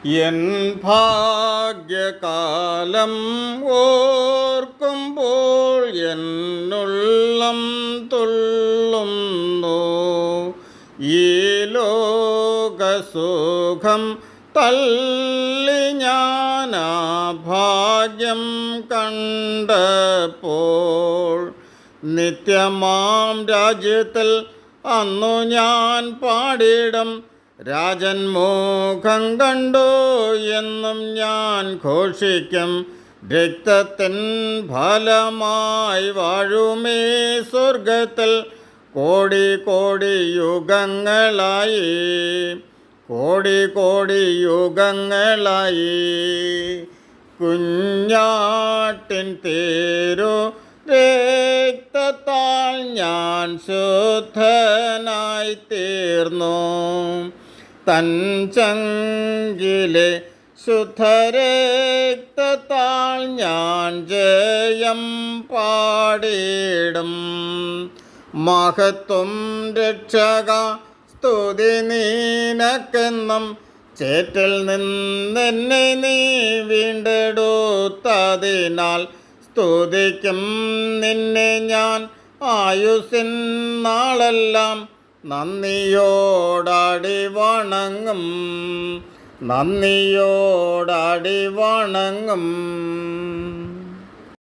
N ഭാഗ്യകാലം ഓർക്കുമ്പോൾ എന്നുള്ളം തുള്ളുന്നു. ഈ ലോകസുഖം തള്ളി ഞാനാ ഭാഗ്യം കണ്ടപ്പോൾ, നിത്യമാം രാജ്യത്തിൽ അന്നു ഞാൻ പാടിടും. രാജൻ മുഖം കണ്ടു എന്നും ഞാൻ ഘോഷിക്കും. രക്തത്തിൻ ഫലമായി വാഴുമേ സ്വർഗത്തിൽ കോടി കോടി യുഗങ്ങളായി, കോടി കോടി യുഗങ്ങളായി. കുഞ്ഞാട്ടിൻ തേരു രക്തത്താൽ ഞാൻ ശുദ്ധനായി തീർന്നു. തൻ ചങ്കിലെ ശുദ്ധരക്തത്താൽ ഞാൻ ജയം പാടിടും. മഹത്വം രക്ഷക സ്തുതി നീനക്കെന്നും, ചേറ്റിൽ നിന്നെന്നെ നീ വീണ്ടെടുത്തതിനാൽ സ്തുതിക്കും നിന്നെ ഞാൻ ആയുസ്സിൻ നാളെല്ലാം. നന്ദിയോടാടി വണങ്ങും, നന്ദിയോടാടി വണങ്ങും.